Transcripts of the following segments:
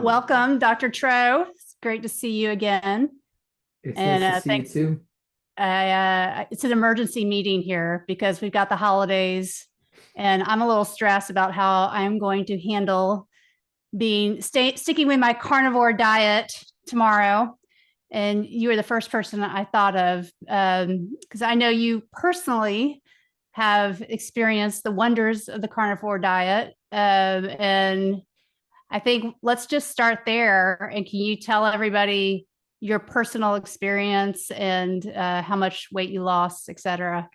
welcome, Dr. Tro. It's great to see you again. It's And nice to see you thanks. too. It's an emergency meeting here because we've got the holidays, and I'm a little stressed about how I'm going to handle sticking with my carnivore diet tomorrow. And you were the first person I thought of because I know you personally have experienced the wonders of the carnivore diet, and I think let's just start there. And can you tell everybody your personal experience and how much weight you lost, et cetera?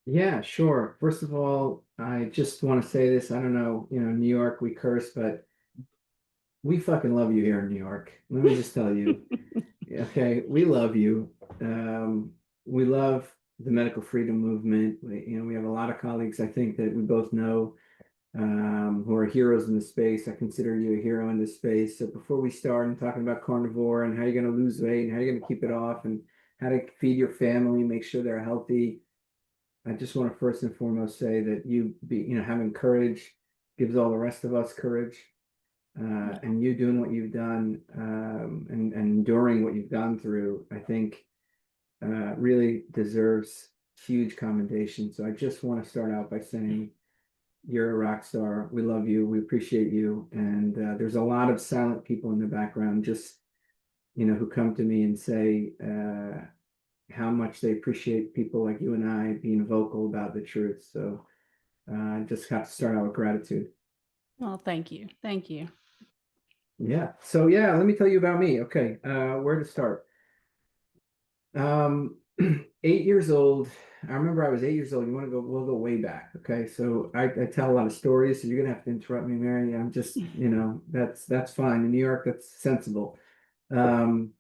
Yeah, sure. First of all, I just want to say this. I don't know, New York, we curse, but we fucking love you here in New York. Let me just tell you. Okay, we love you. We love the medical freedom movement. We have a lot of colleagues I think that we both know who are heroes in the space. I consider you a hero in this space. So before we start and talking about carnivore and how you're going to lose weight and how you're going to keep it off and how to feed your family, make sure they're healthy, I just want to first and foremost say that having courage gives all the rest of us courage. And you doing what you've done and enduring what you've gone through, I think really deserves huge commendation. So I just want to start out by saying you're a rock star. We love you. We appreciate you. And there's a lot of silent people in the background, just who come to me and say how much they appreciate people like you and I being vocal about the truth. So I just have to start out with gratitude. Well, thank you. Thank you. Yeah. So yeah, let me tell you about me. Okay. Where to start? 8 years old. I remember I was 8 years old. You want to go? We'll go way back. Okay. So I tell a lot of stories, so you're gonna have to interrupt me, Mary. I'm just, that's fine. In New York, that's sensible. Um,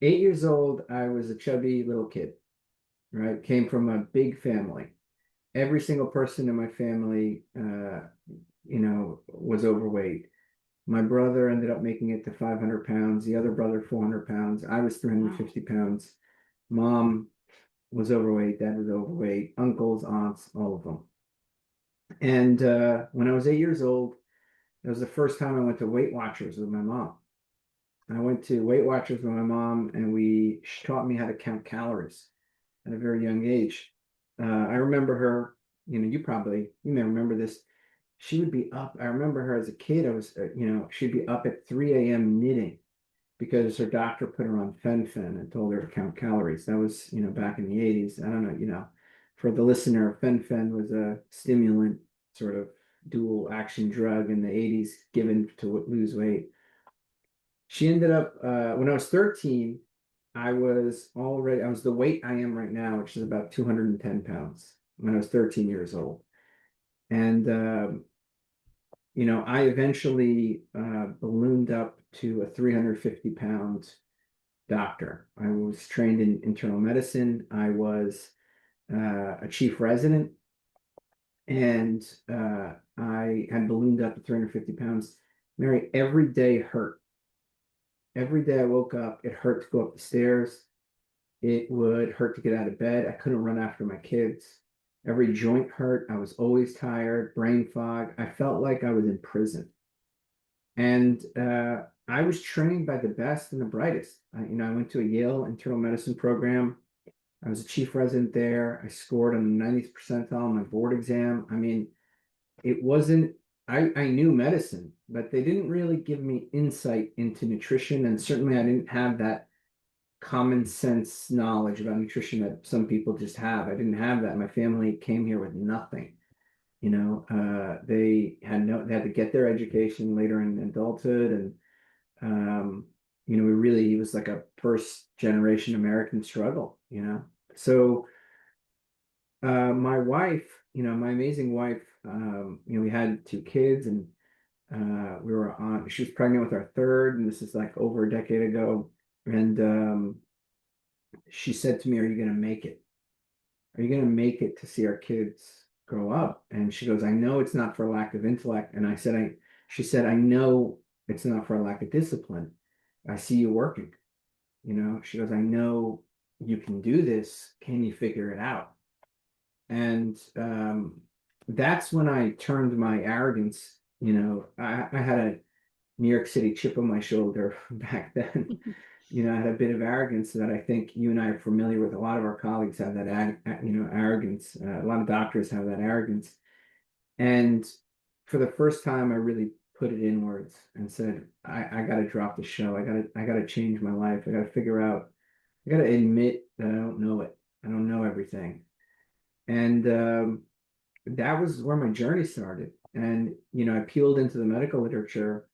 8 years old, I was a chubby little kid, right? Came from a big family. Every single person in my family, was overweight. My brother ended up making it to 500 pounds, the other brother 400 pounds. I was Wow. 350 pounds. Mom was overweight, dad was overweight, uncles, aunts, all of them. And when I was 8 years old, it was the first time I went to Weight Watchers with my mom. I went to Weight Watchers with my mom, and she taught me how to count calories at a very young age. I remember her, you may remember this. She would be up. I remember her as a kid. She'd be up at 3 a.m. knitting because her doctor put her on fen-phen and told her to count calories. That was, back in the 80s. I don't know, for the listener, fen-phen was a stimulant, sort of dual action drug in the 80s given to lose weight. She ended up, when I was 13, I was the weight I am right now, which is about 210 pounds when I was 13 years old. And, I eventually ballooned up to a 350 pound doctor. I was trained in internal medicine. I was a chief resident, and I had ballooned up to 350 pounds. Mary, every day hurt. Every day I woke up, it hurt to go up the stairs. It would hurt to get out of bed. I couldn't run after my kids. Every joint hurt. I was always tired, brain fog. I felt like I was in prison. And I was trained by the best and the brightest. I went to a Yale internal medicine program. I was a chief resident there. I scored on the 90th percentile on my board exam. I mean, it wasn't, I knew medicine, but they didn't really give me insight into nutrition. And certainly I didn't have that common sense knowledge about nutrition that some people just have. I didn't have that. My family came here with nothing. They had to get their education later in adulthood, and it was like a first generation American struggle. So my wife, my amazing wife, we had two kids, and she was pregnant with our third, and this is like over a decade ago. And she said to me, "Are you going to make it? Are you going to make it to see our kids grow up?" And she goes, "I know it's not for lack of intellect." And she said, "I know it's not for a lack of discipline. I see you working." She goes, "I know you can do this. Can you figure it out?" And that's when I turned my arrogance. I had New York City chip on my shoulder back then. I had a bit of arrogance that I think you and I are familiar with. A lot of our colleagues have that, arrogance. A lot of doctors have that arrogance. And for the first time, I really put it inwards and said, I got to drop the show. I got to change my life. I got to figure out, I got to admit that I don't know it. I don't know everything. And that was where my journey started. And, I peeled into the medical literature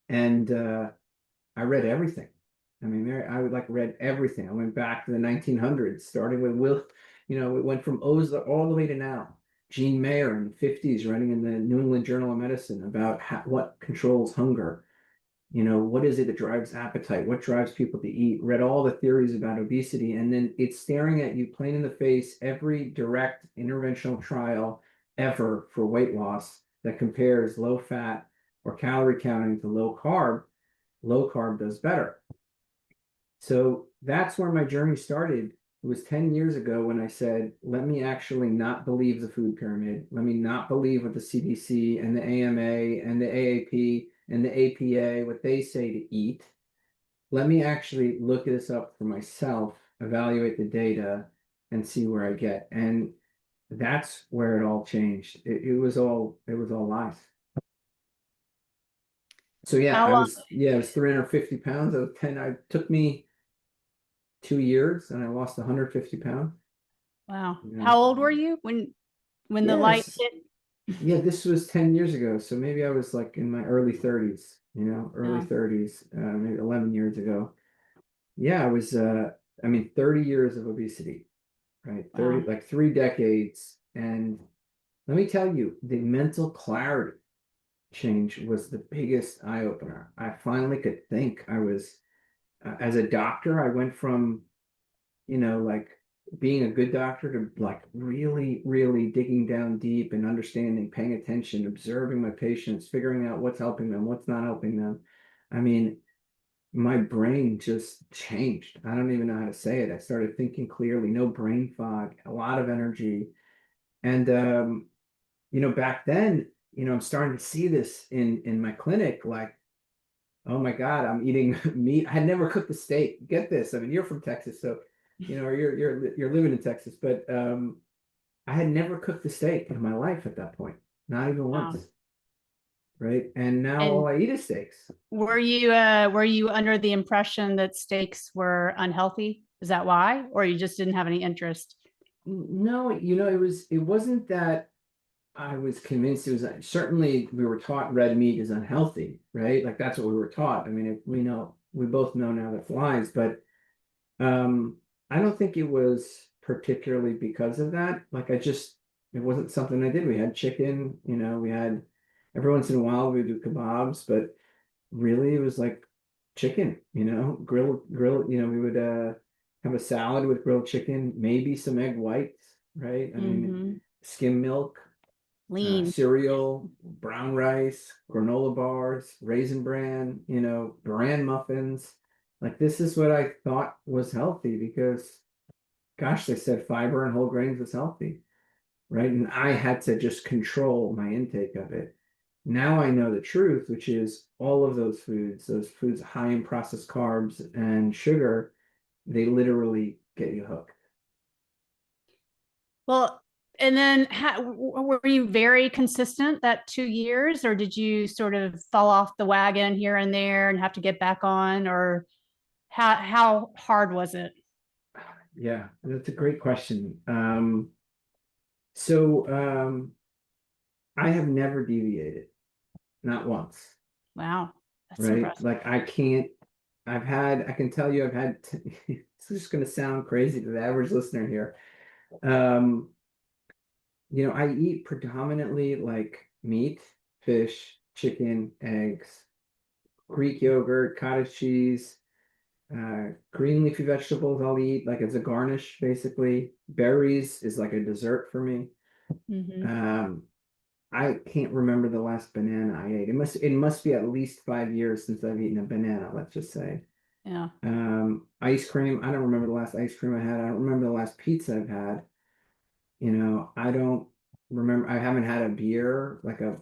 and I read everything. I mean, I would like read everything. I went back to the 1900s, starting with it went from O's all the way to now. Gene Mayer in the 50s, writing in the New England Journal of Medicine about what controls hunger. What is it that drives appetite? What drives people to eat? Read all the theories about obesity, and then it's staring at you plain in the face every direct interventional trial ever for weight loss that compares low fat or calorie counting to low carb. Low carb does better. So that's where my journey started. It was 10 years ago when I said, let me actually not believe the food pyramid. Let me not believe what the CDC and the AMA and the AAP and the APA, what they say to eat. Let me actually look this up for myself, evaluate the data, and see where I get. And that's where it all changed. It was all lies. So yeah, How long? I was 350 pounds. I was 10. I took me 2 years and I lost 150 pounds. Wow. You know, How old were you when the light yes. hit? Yeah, this was 10 years ago. So maybe I was like in my early 30s, early Yeah. 30s, maybe 11 years ago. Yeah, I was, I mean, 30 years of obesity, right? Wow. 30, like 3 decades. And let me tell you, the mental clarity change was the biggest eye opener. I finally could think. As a doctor, I went from, like being a good doctor to like really, really digging down deep and understanding, paying attention, observing my patients, figuring out what's helping them, what's not helping them. I mean, my brain just changed. I don't even know how to say it. I started thinking clearly, no brain fog, a lot of energy. And back then, I'm starting to see this in my clinic, like, oh my God, I'm eating meat. I had never cooked a steak. Get this. I mean, you're from Texas, so or you're living in Texas, but I had never cooked a steak in my life at that point, not even once, Wow. right? And now all And I eat is steaks. were you under the impression that steaks were unhealthy? Is that why? Or you just didn't have any interest? No, it wasn't that I was convinced it was certainly we were taught red meat is unhealthy, right? Like that's what we were taught. I mean, we both know now that flies, but Um, I don't think it was particularly because of that. Like it wasn't something I did. We had chicken, we had every once in a while we do kebabs, but really it was like chicken, grill, we would have a salad with grilled chicken, maybe some egg whites, right? I mean, Hmm. skim milk, Lean. cereal, brown rice, granola bars, raisin bran, bran muffins. Like this is what I thought was healthy because, gosh, they said fiber and whole grains was healthy, right? And I had to just control my intake of it. Now I know the truth, which is all of those foods high in processed carbs and sugar, they literally get you hooked. Well, and then were you very consistent that 2 years, or did you sort of fall off the wagon here and there and have to get back on, or how hard was it? Yeah, that's a great question. So I have never deviated, not once, Wow, that's right? impressive. Like I can tell you, it's just going to sound crazy to the average listener here. Um, I eat predominantly like meat, fish, chicken, eggs, Greek yogurt, cottage cheese, green leafy vegetables I'll eat like as a garnish, basically. Berries is like a dessert for me. Hmm. Um, I can't remember the last banana I ate. It must be at least 5 years since I've eaten a banana, let's just say. Yeah. Ice cream, I don't remember the last ice cream I had. I don't remember the last pizza I've had. I don't remember I haven't had a beer like a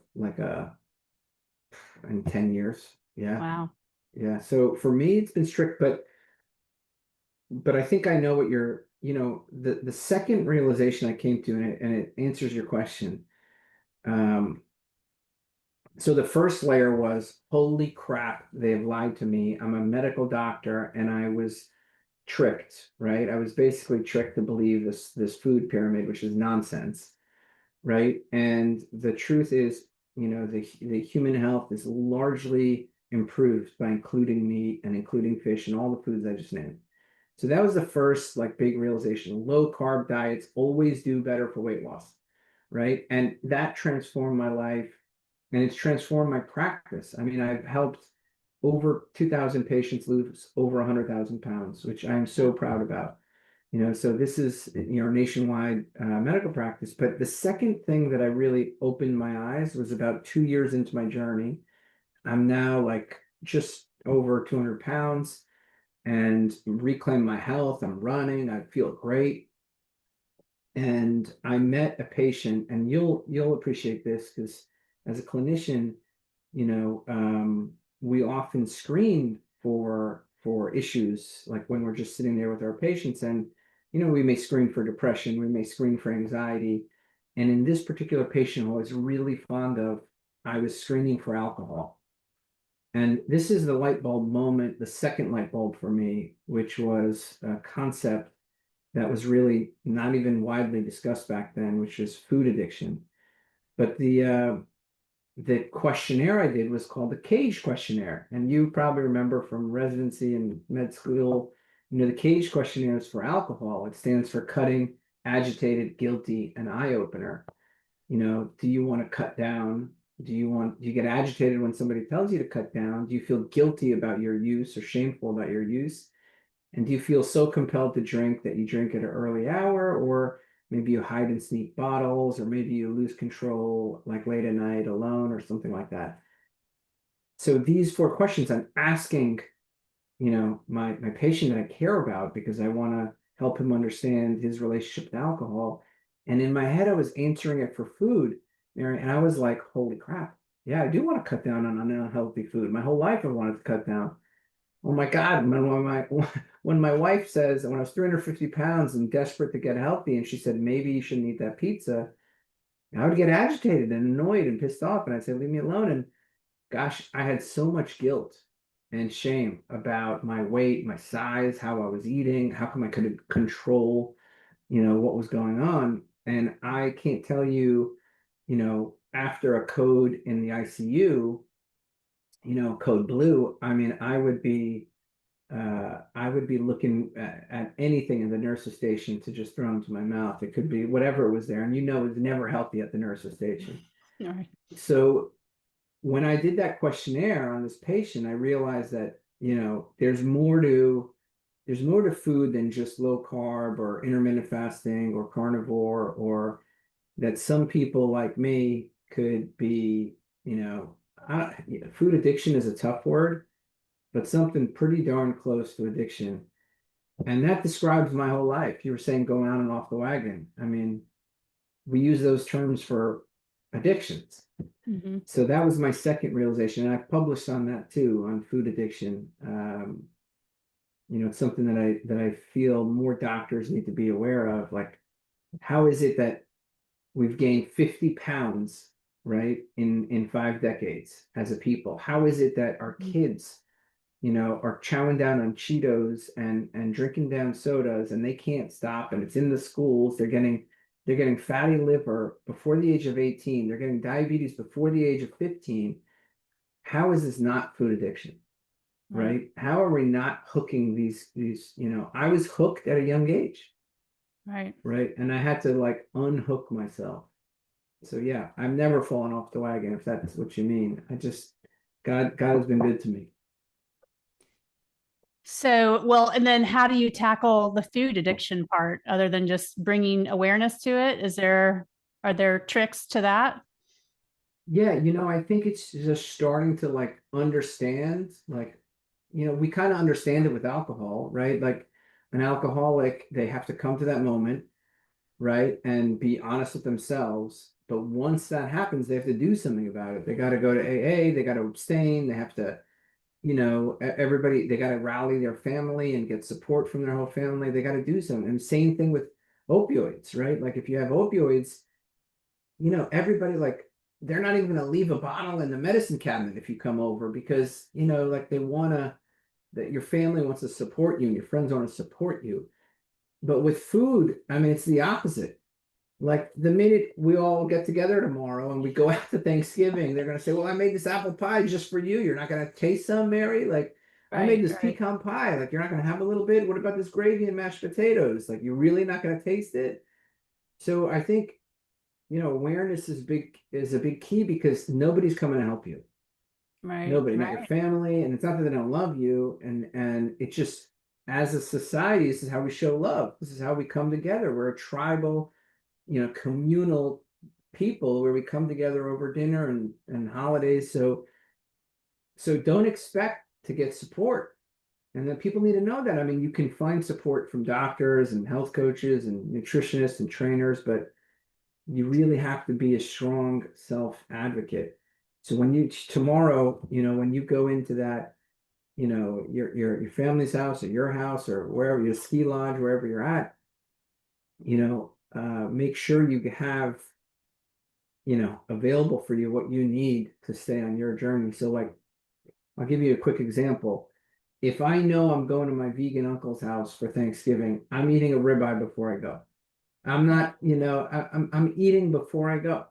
in 10 years. Yeah. Wow. Yeah. So for me, it's been strict, but I think I know what you're, the second realization I came to, and it answers your question. Um, so the first layer was, holy crap, they've lied to me. I'm a medical doctor and I was tricked, right? I was basically tricked to believe this food pyramid, which is nonsense, right? And the truth is, the human health is largely improved by including meat and including fish and all the foods I just named. So that was the first like big realization. Low carb diets always do better for weight loss, right? And that transformed my life and it's transformed my practice. I mean, I've helped over 2,000 patients lose over 100,000 pounds, which I'm so proud about. So this is, nationwide medical practice. But the second thing that I really opened my eyes was about 2 years into my journey. I'm now like just over 200 pounds and reclaim my health. I'm running. I feel great. And I met a patient, and you'll appreciate this because as a clinician, we often screen for issues like when we're just sitting there with our patients, and we may screen for depression, we may screen for anxiety, and in this particular patient who I was really fond of, I was screening for alcohol. And this is the light bulb moment, the second light bulb for me, which was a concept that was really not even widely discussed back then, which is food addiction. But the questionnaire I did was called the CAGE questionnaire. And you probably remember from residency and med school, the CAGE questionnaire is for alcohol. It stands for cutting, agitated, guilty, and eye opener. Do you want to cut down? Do you get agitated when somebody tells you to cut down? Do you feel guilty about your use or shameful about your use? And do you feel so compelled to drink that you drink at an early hour, or maybe you hide and sneak bottles, or maybe you lose control like late at night alone or something like that? So these four questions I'm asking, my patient that I care about because I want to help him understand his relationship with alcohol. And in my head, I was answering it for food, Mary, and I was like, holy crap. Yeah, I do want to cut down on unhealthy food. My whole life I wanted to cut down. Oh my God, when my wife says, when I was 350 pounds and desperate to get healthy, and she said, maybe you shouldn't eat that pizza, I would get agitated and annoyed and pissed off. And I'd say, leave me alone. And gosh, I had so much guilt and shame about my weight, my size, how I was eating, how come I couldn't control, what was going on. And I can't tell you, after a code in the ICU, code blue, I mean, I would be looking at anything in the nurse's station to just throw into my mouth. It could be whatever was there. And it's never healthy at the nurse's station. All right. So when I did that questionnaire on this patient, I realized that, there's more to food than just low carb or intermittent fasting or carnivore, or that some people like me could be, food addiction is a tough word, but something pretty darn close to addiction. And that describes my whole life. You were saying going on and off the wagon. I mean, we use those terms for addictions. Mm-hmm. So that was my second realization. And I've published on that too, on food addiction. It's something that I feel more doctors need to be aware of. Like, how is it that we've gained 50 pounds, right, in 5 decades as a people? How is it that our kids, are chowing down on Cheetos and drinking down sodas, and they can't stop, and it's in the schools. They're getting fatty liver before the age of 18. They're getting diabetes before the age of 15. How is this not food addiction? Right? How are we not hooking these, I was hooked at a young age. Right. Right. And I had to like unhook myself. So yeah, I've never fallen off the wagon, if that's what you mean. God has been good to me. So, well, and then how do you tackle the food addiction part other than just bringing awareness to it? Are there tricks to that? Yeah, I think it's just starting to like understand, like, we kind of understand it with alcohol, right? Like an alcoholic, they have to come to that moment, right? And be honest with themselves But once that happens, they have to do something about it. They got to go to AA, they got to abstain, they have to, everybody, they got to rally their family and get support from their whole family. They got to do something. And same thing with opioids, right? Like if you have opioids, everybody, like, they're not even going to leave a bottle in the medicine cabinet if you come over because, like they want to, that your family wants to support you and your friends want to support you. But with food, I mean, it's the opposite. Like the minute we all get together tomorrow and we go out to Thanksgiving, they're going to say, well, I made this apple pie just for you. You're not going to taste some, Mary? Like, I made Right, this right. pecan pie. Like, you're not going to have a little bit? What about this gravy and mashed potatoes? Like, you're really not going to taste it? So I think, awareness is a big key because nobody's coming to help you. Right, Nobody, not your right. family. And it's not that they don't love you. And it's just, as a society, this is how we show love. This is how we come together. We're a tribal, communal people where we come together over dinner and holidays. So don't expect to get support. And then people need to know that. I mean, you can find support from doctors and health coaches and nutritionists and trainers, but you really have to be a strong self advocate. So when you tomorrow, when you go into that, your family's house or your house or wherever, your ski lodge, wherever you're at, make sure you have, available for you what you need to stay on your journey. So like, I'll give you a quick example. If I know I'm going to my vegan uncle's house for Thanksgiving, I'm eating a ribeye before I go. I'm not, I'm eating before I go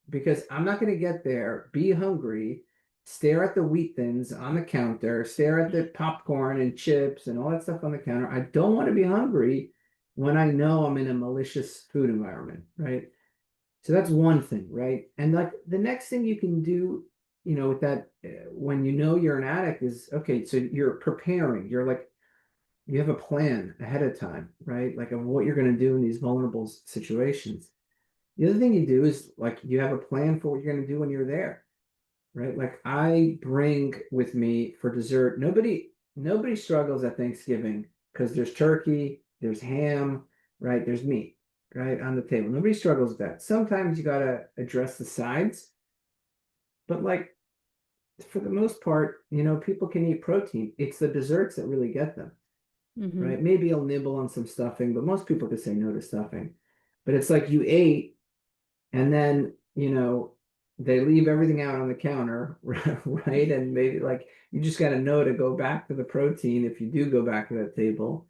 because I'm not going to get there, be hungry, stare at the wheat thins on the counter, stare at the popcorn and chips and all that stuff on the counter. I don't want to be hungry when I know I'm in a malicious food environment, right? So that's one thing, right? And like the next thing you can do, with that, when you're an addict is okay. So you're preparing. You're like you have a plan ahead of time, right? Like of what you're going to do in these vulnerable situations. The other thing you do is like you have a plan for what you're going to do when you're there, right? Like I bring with me for dessert. Nobody struggles at Thanksgiving because there's turkey, there's ham, right? There's meat, right, on the table. Nobody struggles with that. Sometimes you gotta address the sides, but like for the most part, people can eat protein. It's the desserts that really get them, Hmm. right? Maybe I'll nibble on some stuffing, but most people could say no to stuffing. But it's like you ate and then, they leave everything out on the counter, right? And maybe like you just got to know to go back to the protein if you do go back to that table.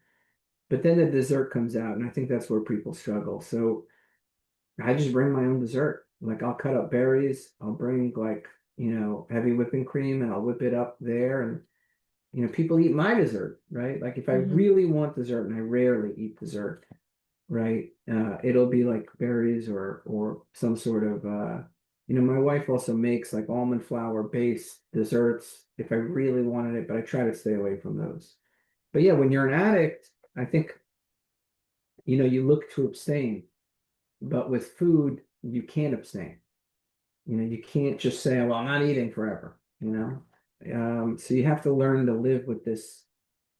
But then the dessert comes out, and I think that's where people struggle. So I just bring my own dessert. Like I'll cut up berries, I'll bring like, heavy whipping cream and I'll whip it up there. And, people eat my dessert, right? Like if I Hmm. really want dessert, and I rarely eat dessert, right? It'll be like berries or some sort of my wife also makes like almond flour based desserts if I really wanted it, but I try to stay away from those. But yeah, when you're an addict, I think you look to abstain, but with food, you can't abstain. You can't just say, well, I'm not eating forever. So you have to learn to live with this,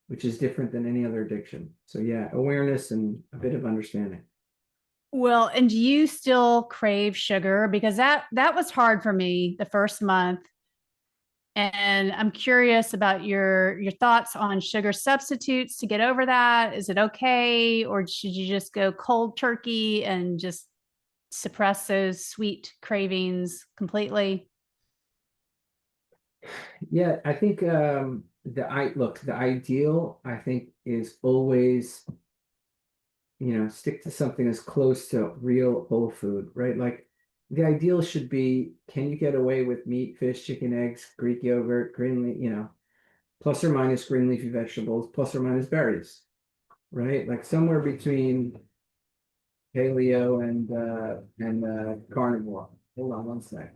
which is different than any other addiction. So yeah, awareness and a bit of understanding. Well, and do you still crave sugar? Because that was hard for me the first month. And I'm curious about your thoughts on sugar substitutes to get over that. Is it okay, or should you just go cold turkey and just suppress those sweet cravings completely? Yeah, I think the ideal I think is always, stick to something as close to real whole food, right? Like the ideal should be, can you get away with meat, fish, chicken, eggs, Greek yogurt, plus or minus green leafy vegetables, plus or minus berries, right? Like somewhere between paleo and carnivore. Hold on one sec.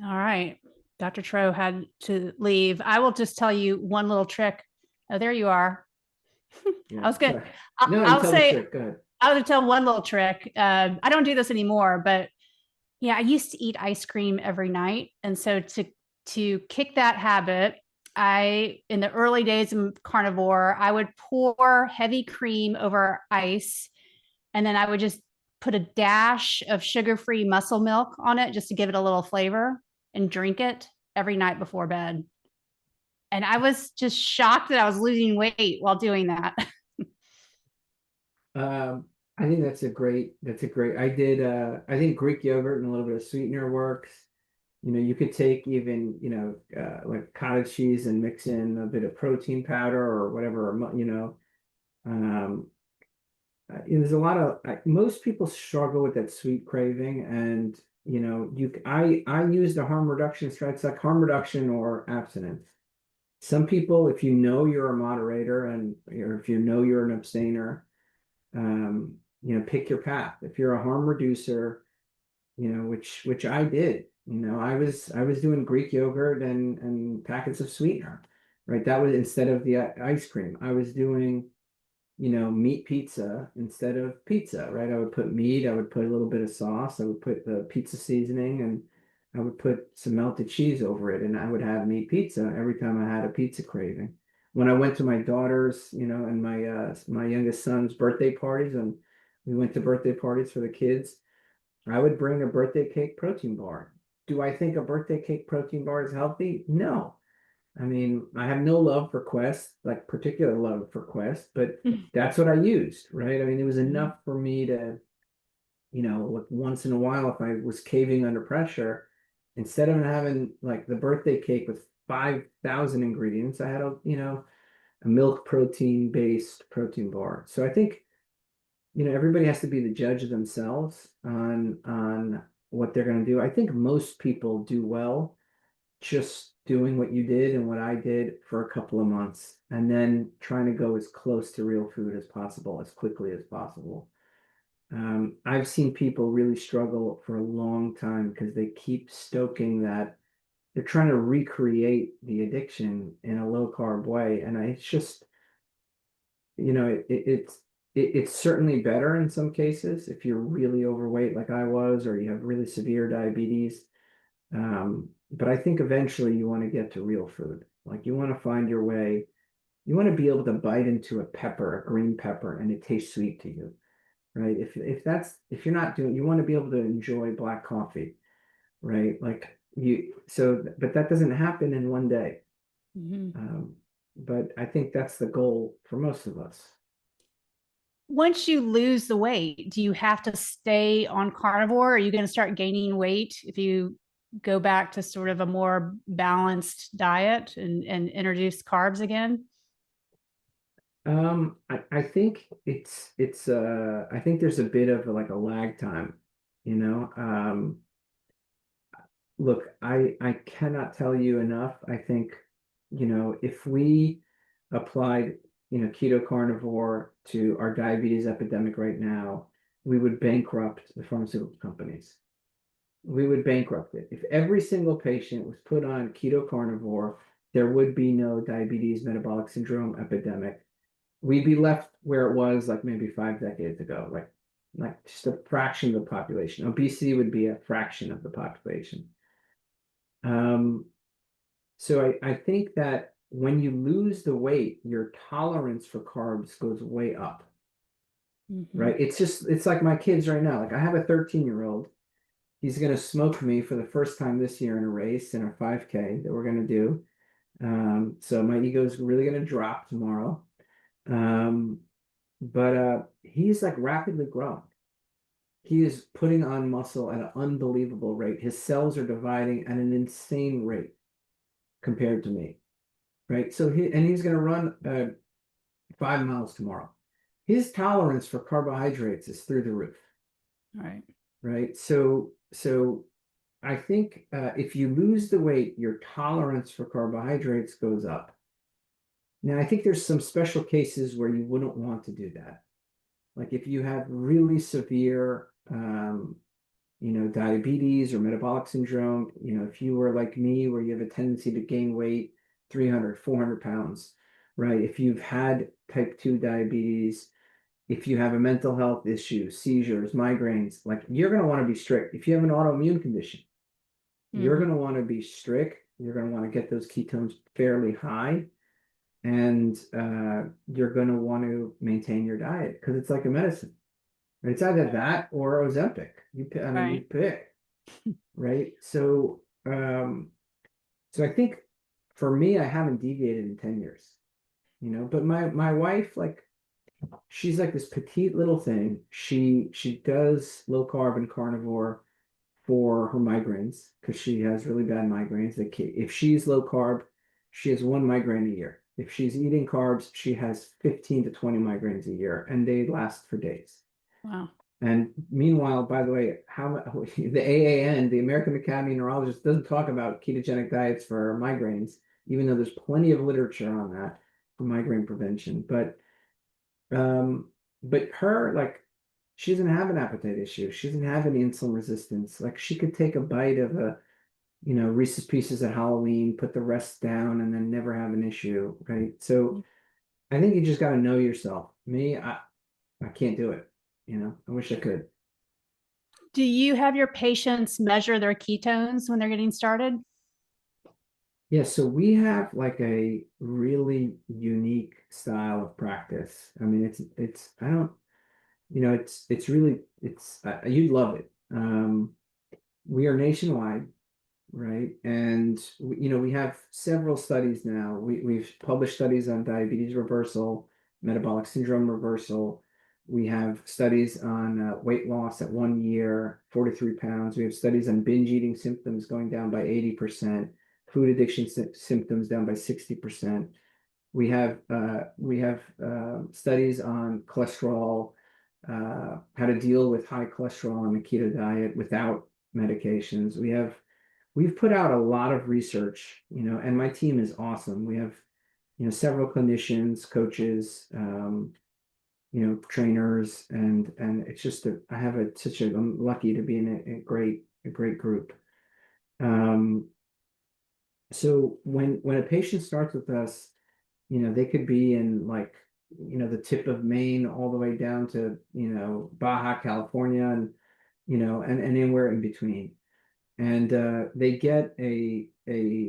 All right. Dr. Tro had to leave. I will just tell you one little trick. Oh, there you are. I Yeah. was good. No, you I'll tell the say, trick. Go ahead. I would tell one little trick. I don't do this anymore, but yeah, I used to eat ice cream every night. And so to kick that habit, in the early days of carnivore, I would pour heavy cream over ice, and then I would just put a dash of sugar-free muscle milk on it just to give it a little flavor and drink it every night before bed. And I was just shocked that I was losing weight while doing that. I think I think Greek yogurt and a little bit of sweetener works. You could take even, like cottage cheese and mix in a bit of protein powder or whatever, there's a lot of, most people struggle with that sweet craving. And, I use the harm reduction strategy. It's like harm reduction or abstinence. Some people, if you know you're a moderator or if you know you're an abstainer, pick your path. If you're a harm reducer, which I did, I was doing Greek yogurt and packets of sweetener, right? That was instead of the ice cream. I was doing, meat pizza instead of pizza, right? I would put meat, I would put a little bit of sauce, I would put the pizza seasoning, and I would put some melted cheese over it, and I would have meat pizza every time I had a pizza craving. When I went to my daughter's, and my youngest son's birthday parties, and we went to birthday parties for the kids, I would bring a birthday cake protein bar. Do I think a birthday cake protein bar is healthy? No. I mean, I have no love for Quest, like particular love for Quest, but that's what I used, right? I mean, it was enough for me to, like once in a while, if I was caving under pressure, instead of having like the birthday cake with 5,000 ingredients, I had a milk protein based protein bar. So I think, everybody has to be the judge of themselves on what they're going to do. I think most people do well just doing what you did and what I did for a couple of months, and then trying to go as close to real food as possible, as quickly as possible. I've seen people really struggle for a long time because they keep stoking that. They're trying to recreate the addiction in a low carb way. And it's just, it's certainly better in some cases if you're really overweight like I was, or you have really severe diabetes. But I think eventually you want to get to real food. Like you want to find your way. You want to be able to bite into a pepper, a green pepper, and it tastes sweet to you, right? If you're not doing, you want to be able to enjoy black coffee, right? But that doesn't happen in one day. But I think that's the goal for most of us. Once you lose the weight, do you have to stay on carnivore? Are you going to start gaining weight if you go back to sort of a more balanced diet and introduce carbs again? I think I think there's a bit of like a lag time, you know. Look, I cannot tell you enough. I think, if we applied, keto carnivore to our diabetes epidemic right now, we would bankrupt the pharmaceutical companies. We would bankrupt it. If every single patient was put on keto carnivore, there would be no diabetes metabolic syndrome epidemic. We'd be left where it was like maybe 5 decades ago, like just a fraction of the population. Obesity would be a fraction of the population. So I think that when you lose the weight, your tolerance for carbs goes way up, right? It's like my kids right now. Like I have a 13-year-old. He's going to smoke me for the first time this year in a race, in a 5K that we're going to do. So my ego is really going to drop tomorrow. But he's like rapidly growing. He is putting on muscle at an unbelievable rate. His cells are dividing at an insane rate compared to me, right? So he's going to run 5 miles tomorrow. His tolerance for carbohydrates is through the roof. Right. Right. So I think if you lose the weight, your tolerance for carbohydrates goes up. Now, I think there's some special cases where you wouldn't want to do that. Like if you have really severe, diabetes or metabolic syndrome, if you were like me, where you have a tendency to gain weight, 300, 400 pounds, right? If you've had type 2 diabetes, if you have a mental health issue, seizures, migraines, like you're going to want to be strict. If you have an autoimmune condition, you're going to want to be strict You're going to want to get those ketones fairly high, and you're going to want to maintain your diet because it's like a medicine. It's either that or Ozempic. I mean, you Right. pick, right? So I think for me, I haven't deviated in 10 years, but my wife, like, she's like this petite little thing. She does low carb and carnivore for her migraines because she has really bad migraines. Like, if she's low carb, she has one migraine a year. If she's eating carbs, she has 15 to 20 migraines a year, and they last for days. Wow. And meanwhile, by the way, the AAN, the American Academy of Neurologists, doesn't talk about ketogenic diets for migraines, even though there's plenty of literature on that for migraine prevention. Um, but her, like, she doesn't have an appetite issue. She doesn't have any insulin resistance. Like, she could take a bite of Reese's Pieces at Halloween, put the rest down, and then never have an issue, right? So I think you just got to know yourself. Me, I can't do it. I wish I could. Do you have your patients measure their ketones when they're getting started? Yeah, so we have like a really unique style of practice. I mean, I don't, it's really, you'd love it. We are nationwide, right? And we have several studies now. We've published studies on diabetes reversal, metabolic syndrome reversal. We have studies on weight loss at 1 year, 43 pounds. We have studies on binge eating symptoms going down by 80%, food addiction symptoms down by 60%. We have studies on cholesterol, how to deal with high cholesterol on the keto diet without medications. We've put out a lot of research, and my team is awesome. We have, several clinicians, coaches, trainers, and it's just I'm lucky to be in a great group. Um, so when a patient starts with us, they could be in, like, the tip of Maine all the way down to, Baja California, and anywhere in between. And they get a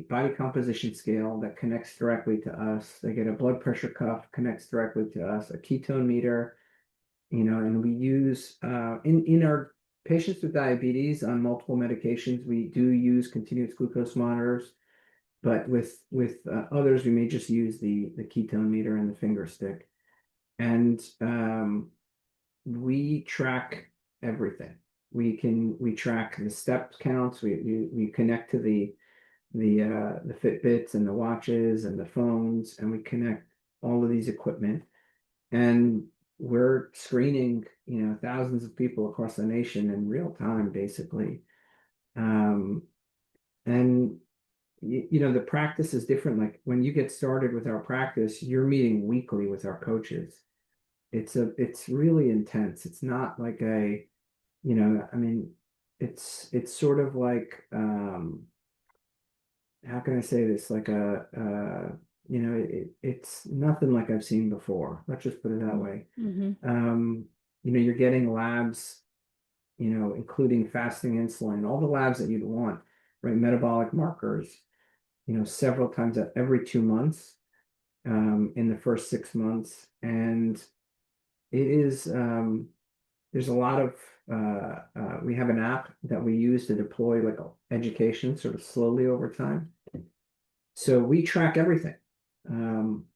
body composition scale that connects directly to us. They get a blood pressure cuff, connects directly to us, a ketone meter, and we use in our patients with diabetes on multiple medications, we do use continuous glucose monitors, but with others, we may just use the ketone meter and the finger stick. And we track everything. We track the step counts. We connect to the Fitbits and the watches and the phones, and we connect all of these equipment. And we're screening, thousands of people across the nation in real time, basically. Um, and the practice is different. Like, when you get started with our practice, you're meeting weekly with our coaches. It's really intense. It's not like I mean, it's sort of like, how can I say this? Like it's nothing like I've seen before. Let's just put it that way. Mm-hmm. You're getting labs, including fasting insulin, all the labs that you'd want, right? Metabolic markers, several times every 2 months, in the first 6 months. And it is, there's a lot of, we have an app that we use to deploy, like, education sort of slowly over time. So we track everything.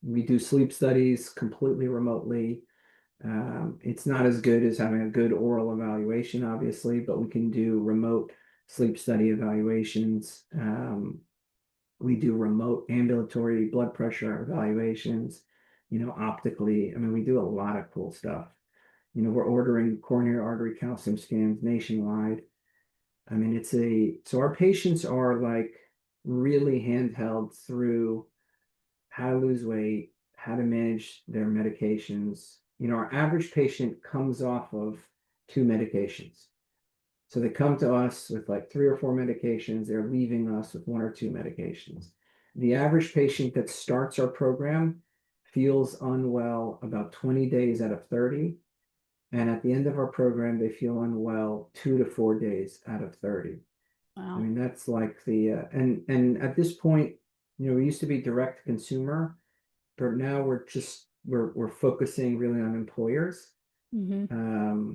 We do sleep studies completely remotely. It's not as good as having a good oral evaluation, obviously, but we can do remote sleep study evaluations. We do remote ambulatory blood pressure evaluations, optically. I mean, we do a lot of cool stuff. We're ordering coronary artery calcium scans nationwide. I mean, so our patients are, like, really handheld through how to lose weight, how to manage their medications. Our average patient comes off of 2 medications. So they come to us with like 3 or 4 medications. They're leaving us with 1 or 2 medications. The average patient that starts our program feels unwell about 20 days out of 30. And at the end of our program, they feel unwell 2 to 4 days out of 30. I Wow. mean, that's like the and at this point, we used to be direct to consumer, but now we're focusing really on employers, Hmm.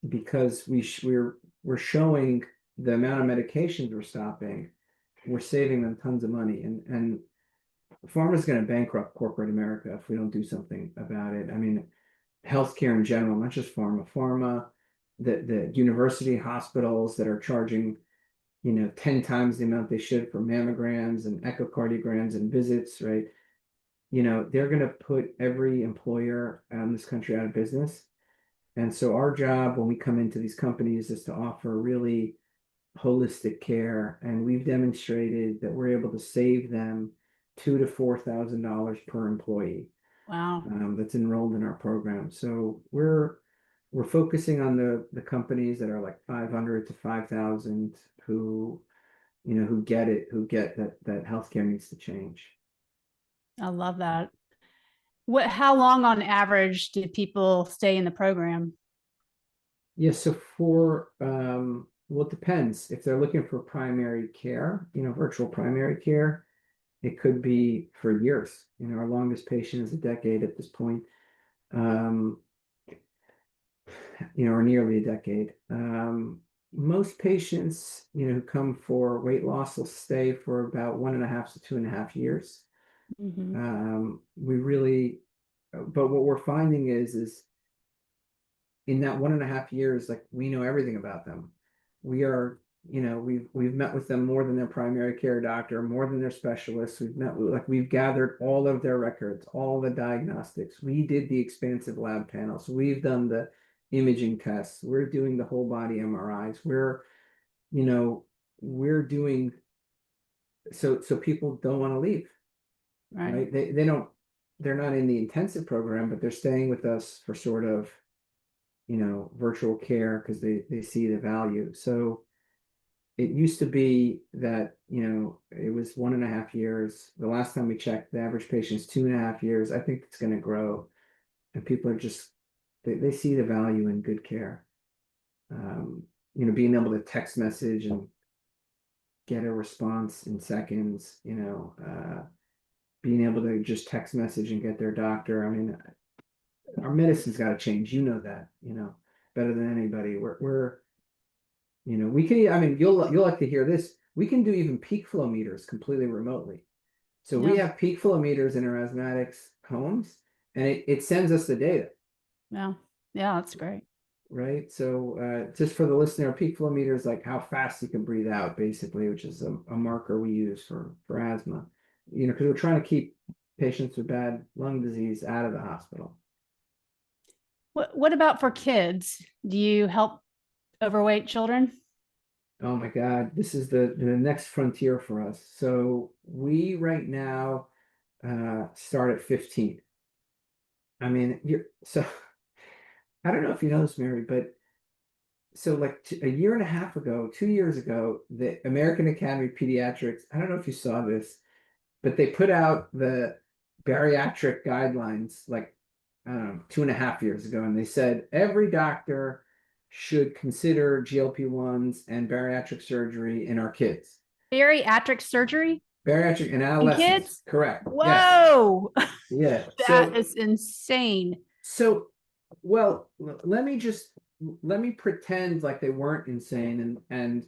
because we're showing the amount of medications we're stopping, we're saving them tons of money, and pharma is going to bankrupt corporate America if we don't do something about it. I mean, healthcare in general, not just pharma, the university hospitals that are charging 10 times the amount they should for mammograms and echocardiograms and visits, right? They're going to put every employer in this country out of business. And so our job when we come into these companies is to offer really holistic care. And we've demonstrated that we're able to save them $2,000 to $4,000 per employee, Wow. that's enrolled in our program. So we're focusing on the companies that are like 500 to 5,000 who get it, who get that healthcare needs to change. I love that. How long on average do people stay in the program? Yeah, so well, it depends. If they're looking for primary care, virtual primary care, it could be for years. Our longest patient is a decade at this point, um, or nearly a decade. Most patients, who come for weight loss will stay for about 1.5 to 2.5 years. Hmm. We really, but what we're finding is in that 1.5 years, like we know everything about them. We are, we've met with them more than their primary care doctor, more than their specialists. We've gathered all of their records, all the diagnostics. We did the expansive lab panels. We've done the imaging tests. We're doing the whole body MRIs. You know, we're doing so people don't want to leave, Right. right? They don't, they're not in the intensive program, but they're staying with us for sort of virtual care because they see the value. So it used to be that it was 1.5 years. The last time we checked, the average patient's 2.5 years. I think it's going to grow, and people are just they see the value in good care. Being able to text message and get a response in seconds. Being able to just text message and get their doctor. I mean, our medicine's got to change. That, better than anybody. We can, I mean, you'll like to hear this. We can do even peak flow meters completely remotely. So we Yeah. have peak flow meters in our asthmatics homes, and it sends us the data, Yeah. Yeah. That's great. right? So just for the listener, peak flow meter is like how fast you can breathe out, basically, which is a marker we use for asthma. Because we're trying to keep patients with bad lung disease out of the hospital. What about for kids? Do you help overweight children? Oh my God, this is the next frontier for us. So we right now start at 15. I mean, so I don't know if you know this, Mary, but so like a year and a half ago, 2 years ago, the American Academy of Pediatrics, I don't know if you saw this, but they put out the bariatric guidelines like, I don't know, 2.5 years ago, and they said every doctor should consider GLP-1s and bariatric surgery in our kids. Bariatric surgery Bariatric in in adolescents, kids? correct. Yes. Whoa. Yeah. That So is insane. so well, let me pretend like they weren't insane and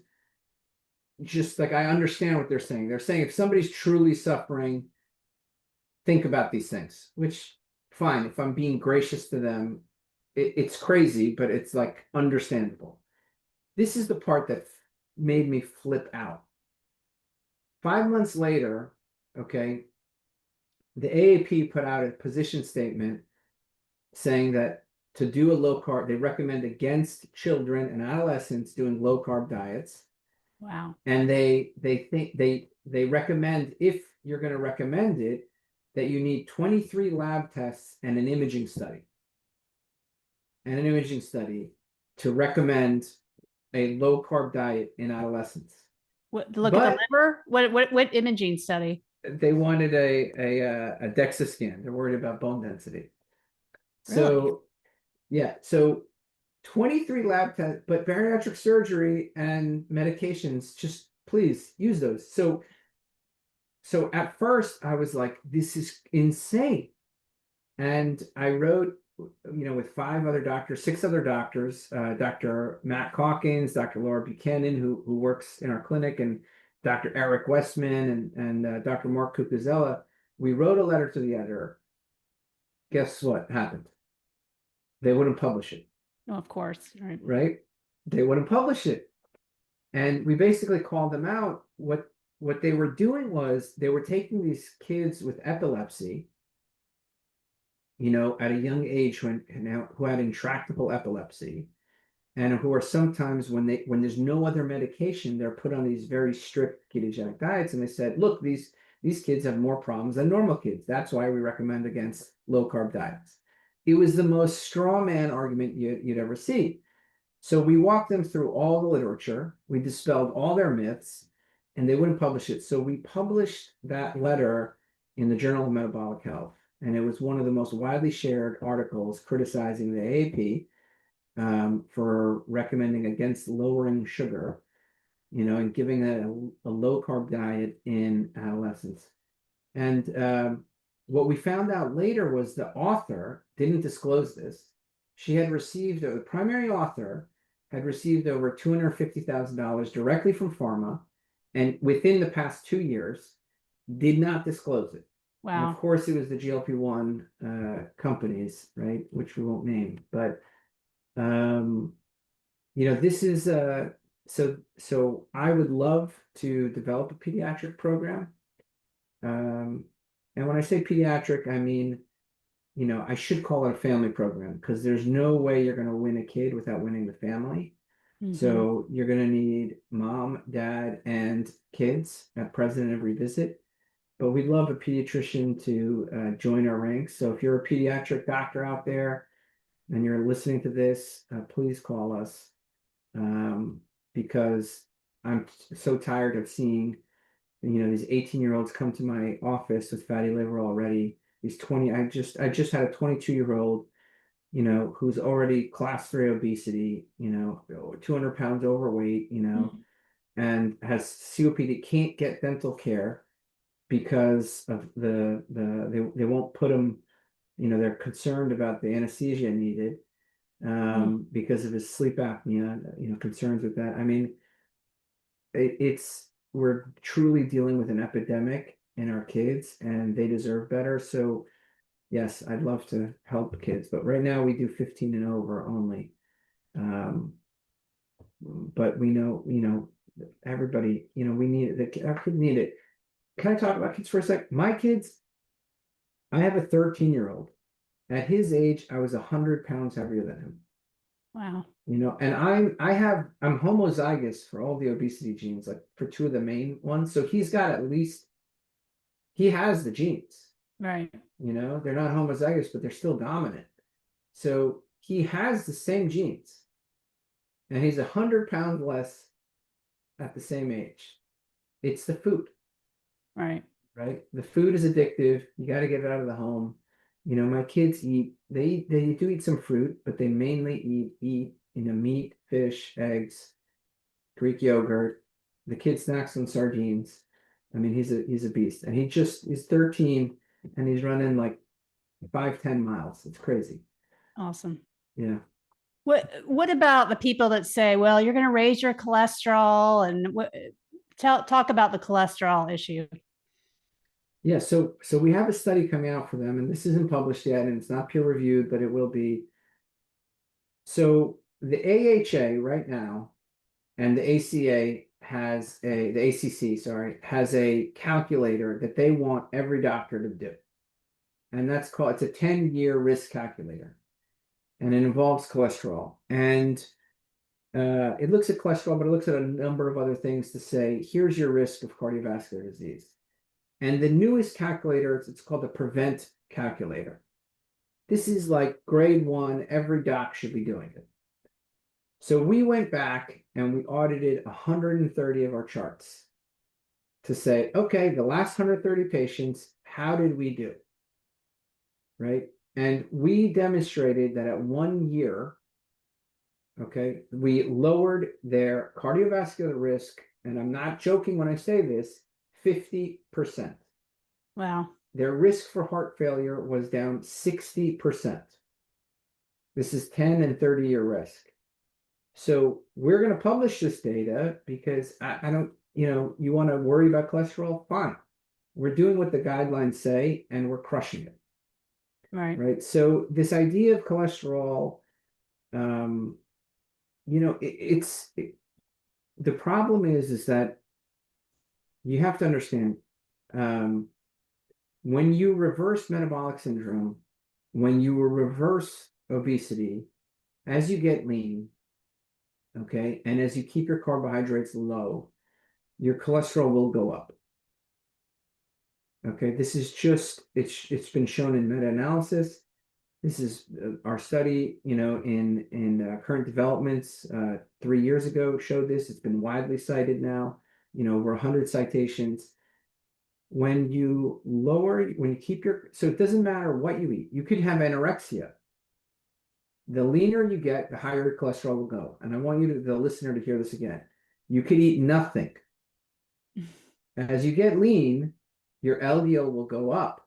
just like I understand what they're saying. They're saying if somebody's truly suffering, think about these things, which fine, if I'm being gracious to them, it's crazy, but it's like understandable. This is the part that made me flip out. 5 months later, okay, the AAP put out a position statement saying that to do a low carb, they recommend against children and adolescents doing low carb diets. Wow. And they recommend, if you're going to recommend it, that you need 23 lab tests and an imaging study. To recommend a low carb diet in adolescents. What, to look at the But liver? What imaging study? they wanted a DEXA scan. They're worried about bone density. Really? So yeah, so 23 lab tests, but bariatric surgery and medications just please use those. So at first I was like, this is insane. And I wrote, with 6 other doctors, Dr. Matt Calkins, Dr. Laura Buchanan, who works in our clinic, and Dr. Eric Westman and Dr. Mark Cucuzella. We wrote a letter to the editor. Guess what happened? They wouldn't publish it. Oh, of course. Right. Right? They wouldn't publish it. And we basically called them out. What they were doing was they were taking these kids with epilepsy, at a young age who had intractable epilepsy, and who are sometimes when there's no other medication, they're put on these very strict ketogenic diets. And they said, look, these kids have more problems than normal kids. That's why we recommend against low carb diets. It was the most straw man argument you'd ever see. So we walked them through all the literature. We dispelled all their myths, and they wouldn't publish it. So we published that letter in the Journal of Metabolic Health. And it was one of the most widely shared articles criticizing the AAP for recommending against lowering sugar, and giving a low carb diet in adolescents. And what we found out later was the author didn't disclose this. The primary author had received over $250,000 directly from pharma, and within the past 2 years, did not disclose it. Wow. And of course, it was the GLP-1 companies, right, which we won't name. But this is so I would love to develop a pediatric program. And when I say pediatric, I mean, I should call it a family program, because there's no way you're going to win a kid without winning the family. Mhm. So you're going to need mom, dad, and kids present at every visit. But we'd love a pediatrician to join our ranks. So if you're a pediatric doctor out there and you're listening to this, please call us, because I'm so tired of seeing, these 18-year-olds come to my office with fatty liver already. These 20, I just had a 22-year-old, who's already class 3 obesity, 200 pounds overweight, and has COPD, can't get dental care because of they won't put them, they're concerned about the anesthesia needed because of his sleep apnea, concerns with that. I mean, we're truly dealing with an epidemic in our kids, and they deserve better. So yes, I'd love to help kids, but right now we do 15 and over only. But we know, everybody, we need it. Our kids need it. Can I talk about kids for a sec? My kids, I have a 13-year-old. At his age, I was 100 pounds heavier than him. Wow. And I'm homozygous for all the obesity genes, like for 2 of the main ones. So he has the genes. Right. They're not homozygous, but they're still dominant. So he has the same genes. And he's 100 pounds less at the same age. It's the food. Right. Right? The food is addictive. You got to get it out of the home. My kids they do eat some fruit, but they mainly eat meat, fish, eggs, Greek yogurt. The kid snacks on sardines. I mean, he's a beast. And he's 13, and he's running like 5-10 miles. It's crazy. Awesome. Yeah. What about the people that say, well, you're going to raise your cholesterol, and talk about the cholesterol issue? Yeah, so we have a study coming out for them, and this isn't published yet, and it's not peer reviewed, but it will be. So the AHA right now, and the ACA the ACC, sorry, has a calculator that they want every doctor to do. And it's a 10-year risk calculator. And it involves cholesterol. And it looks at cholesterol, but it looks at a number of other things to say, here's your risk of cardiovascular disease. And the newest calculator, it's called the Prevent calculator. This is like grade 1, every doc should be doing it. So we went back and we audited 130 of our charts to say, okay, the last 130 patients, how did we do? Right? And we demonstrated that at 1 year, okay, we lowered their cardiovascular risk and I'm not joking when I say this, 50%. Wow. Their risk for heart failure was down 60%. This is 10 and 30-year risk. So we're going to publish this data because I don't, you want to worry about cholesterol? Fine. We're doing what the guidelines say and we're crushing it. Right. Right. So this idea of cholesterol, the problem is that you have to understand, when you reverse metabolic syndrome, when you reverse obesity, as you get lean, okay, and as you keep your carbohydrates low, your cholesterol will go up. Okay, this is just, it's been shown in meta-analysis. This is our study, in current developments 3 years ago showed this. It's been widely cited now, over 100 citations. When you keep so it doesn't matter what you eat. You could have anorexia. The leaner you get, the higher your cholesterol will go. And I want the listener, to hear this again. You could eat nothing. As you get lean, your LDL will go up.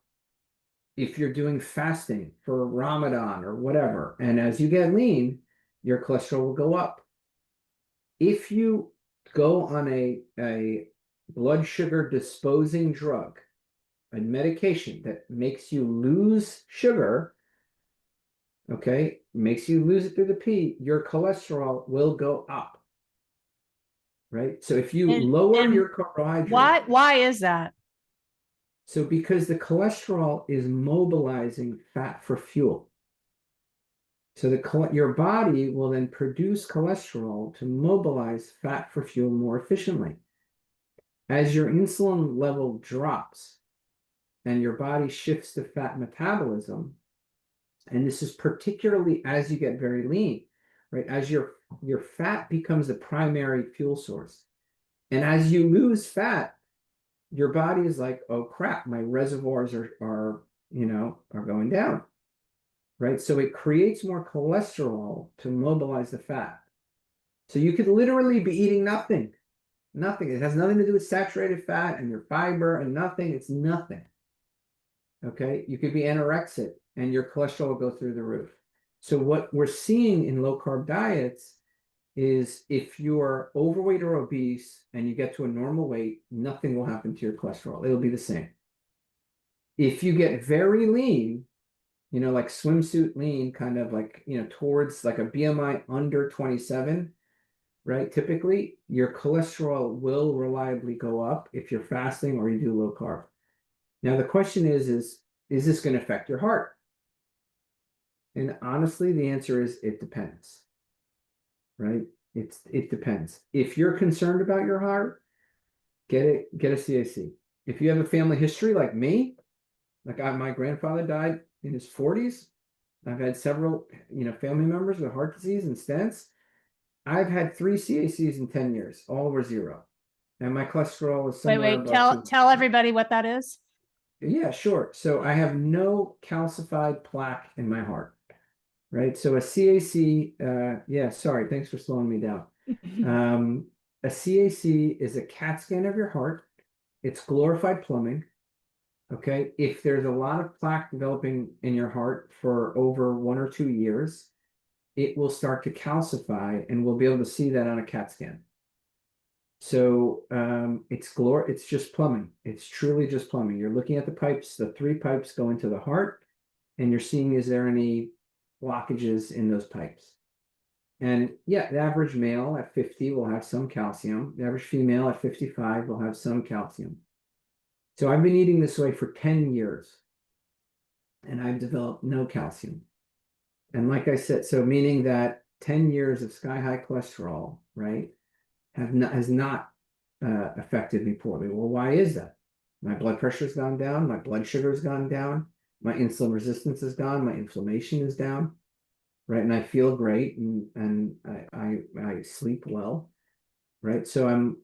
If you're doing fasting for Ramadan or whatever, and as you get lean, your cholesterol will go up. If you go on a blood sugar disposing drug, a medication that makes you lose sugar, okay, makes you lose it through the pee, your cholesterol will go up. Right? So if you lower your carbohydrate. Why is that? So because the cholesterol is mobilizing fat for fuel. So your body will then produce cholesterol to mobilize fat for fuel more efficiently. As your insulin level drops and your body shifts to fat metabolism, and this is particularly as you get very lean, right? As your fat becomes the primary fuel source. And as you lose fat, your body is like, oh crap, my reservoirs are going down. Right? So it creates more cholesterol to mobilize the fat. So you could literally be eating nothing. Nothing. It has nothing to do with saturated fat and your fiber and nothing. It's nothing. Okay? You could be anorexic and your cholesterol will go through the roof. So what we're seeing in low carb diets is if you are overweight or obese and you get to a normal weight, nothing will happen to your cholesterol. It'll be the same. If you get very lean, like swimsuit lean, kind of like, towards like a BMI under 27, right? Typically, your cholesterol will reliably go up if you're fasting or you do low carb. Now, the question is this going to affect your heart? And honestly, the answer is it depends, right? It depends. If you're concerned about your heart, get a CAC. If you have a family history like me, my grandfather died in his 40s. I've had several, family members with heart disease and stents. I've had 3 CACs in 10 years. All were 0. And my cholesterol is somewhere Wait, above tell everybody what that is. Yeah, sure. So I have no calcified plaque in my heart, right? So a CAC, yeah, sorry, thanks for slowing me down. A CAC is a CAT scan of your heart. It's glorified plumbing. Okay. If there's a lot of plaque developing in your heart for over 1 or 2 years, it will start to calcify and we'll be able to see that on a CAT scan. So it's just plumbing. It's truly just plumbing. You're looking at the pipes, the 3 pipes go into the heart, and you're seeing, is there any blockages in those pipes? And yeah, the average male at 50 will have some calcium. The average female at 55 will have some calcium. So I've been eating this way for 10 years and I've developed no calcium. And like I said, so meaning that 10 years of sky high cholesterol, right, has not affected me poorly. Well, why is that? My blood pressure's gone down, my blood sugar's gone down, my insulin resistance is gone, my inflammation is down, right? And I feel great and I sleep well, right? So I'm,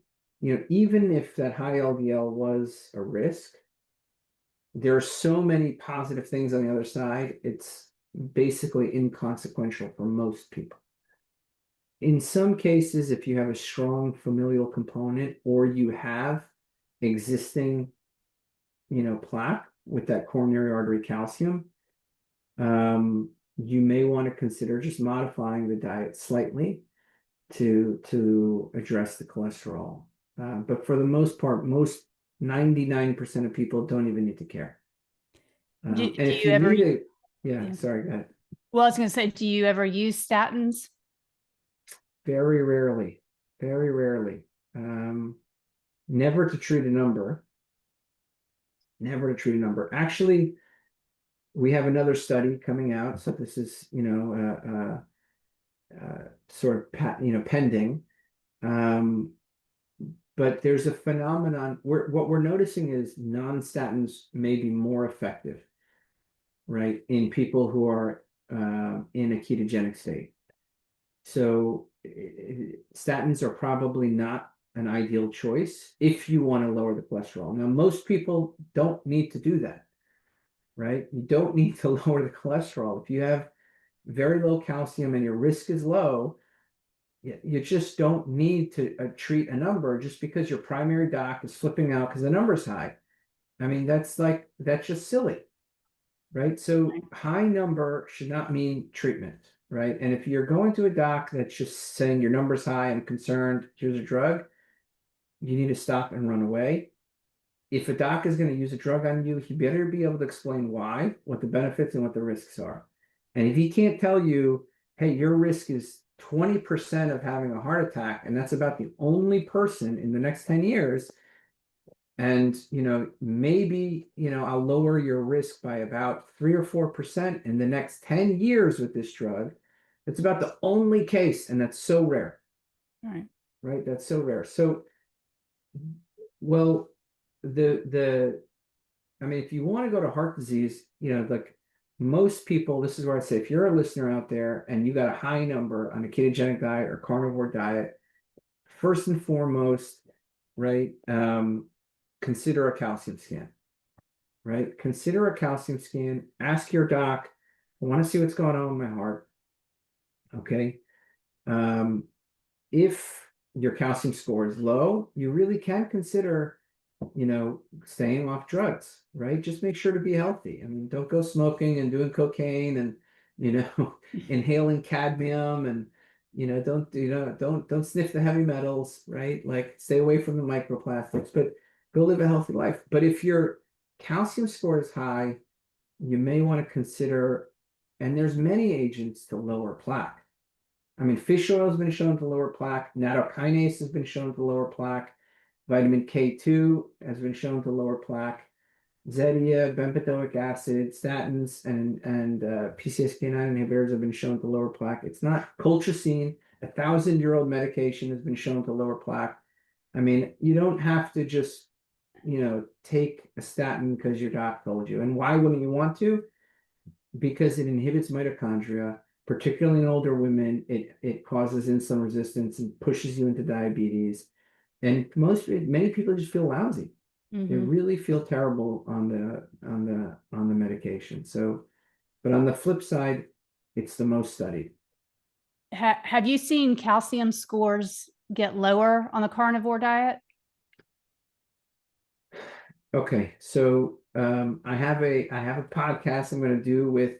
even if that high LDL was a risk, there are so many positive things on the other side, it's basically inconsequential for most people. In some cases, if you have a strong familial component or you have existing, plaque with that coronary artery calcium, you may want to consider just modifying the diet slightly to address the cholesterol. But for the most part, most 99% of people don't even need to care. Do, And do if you you ever, need it, yeah, yeah. sorry, go ahead. Well, I was going to say, do you ever use statins? Very rarely, very rarely. Never to treat a number, never to treat a number. Actually, we have another study coming out. So this is, sort of pending. But there's a phenomenon where what we're noticing is non-statins may be more effective, right, in people who are in a ketogenic state. So statins are probably not an ideal choice if you want to lower the cholesterol. Now, most people don't need to do that, right? You don't need to lower the cholesterol. If you have very low calcium and your risk is low, you just don't need to treat a number just because your primary doc is flipping out because the number's high. I mean, that's just silly, right? So high number should not mean treatment, right? And if you're going to a doc that's just saying your number's high, I'm concerned, here's a drug, you need to stop and run away. If a doc is going to use a drug on you, he better be able to explain why, what the benefits and what the risks are. And if he can't tell you, hey, your risk is 20% of having a heart attack, and that's about the only person in the next 10 years, and maybe I'll lower your risk by about 3 or 4% in the next 10 years with this drug. It's about the only case, and that's so rare. Right. Right? That's so rare. So, well, I mean, if you want to go to heart disease, like most people, this is where I say, if you're a listener out there and you got a high number on a ketogenic diet or carnivore diet, first and foremost, right, consider a calcium scan, right? Consider a calcium scan. Ask your doc, I want to see what's going on with my heart. Okay. If your calcium score is low, you really can consider staying off drugs, right? Just make sure to be healthy. I mean, don't go smoking and doing cocaine and, inhaling cadmium and, don't sniff the heavy metals, right? Like stay away from the microplastics, but go live a healthy life. But if your calcium score is high, you may want to consider, and there's many agents to lower plaque. I mean, fish oil has been shown to lower plaque. Nattokinase has been shown to lower plaque. Vitamin K2 has been shown to lower plaque. Zetia, bempedoic acid, statins, and PCSK9 inhibitors have been shown to lower plaque. It's not colchicine, 1,000-year-old medication has been shown to lower plaque. I mean, you don't have to just, take a statin because your doc told you. And why wouldn't you want to? Because it inhibits mitochondria, particularly in older women. It causes insulin resistance and pushes you into diabetes. And many people just feel lousy. They really feel terrible on the medication. So, but on the flip side, it's the most studied. Have you seen calcium scores get lower on the carnivore diet? Okay, so I have a podcast I'm going to do with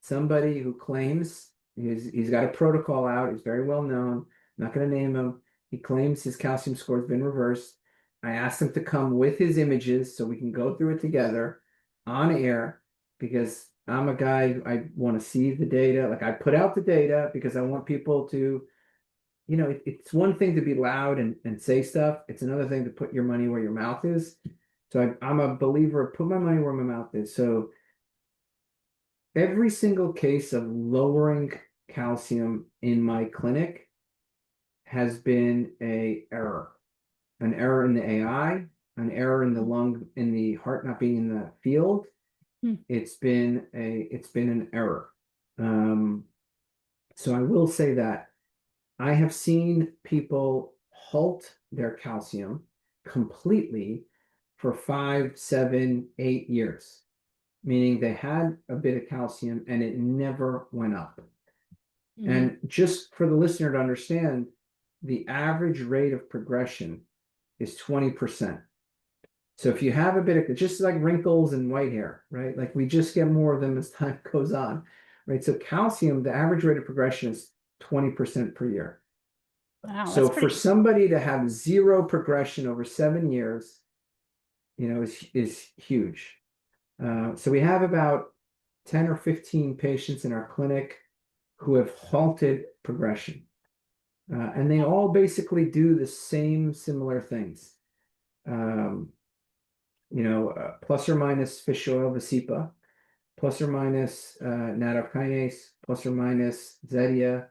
somebody who claims he's got a protocol out. He's very well known. I'm not going to name him. He claims his calcium score has been reversed. I asked him to come with his images so we can go through it together on air because I'm a guy, I want to see the data. Like I put out the data because I want people to, it's one thing to be loud and say stuff. It's another thing to put your money where your mouth is. So I'm a believer of put my money where my mouth is. So every single case of lowering calcium in my clinic has been an error in the AI, an error in the lung, in the heart not being in the field. It's been an error. So I will say that I have seen people halt their calcium completely for 5, 7, 8 years, meaning they had a bit of calcium and it never went up. And just for the listener to understand, the average rate of progression is 20%. So if you have a bit of, just like wrinkles and white hair, right? Like we just get more of them as time goes on, right? So calcium, the average rate of progression is 20% per year. Wow, that's So for pretty. somebody to have zero progression over 7 years, is huge. So we have about 10 or 15 patients in our clinic who have halted progression. And they all basically do the same similar things. Plus or minus fish oil Vasipa, plus or minus nattokinase, plus or minus Zetia.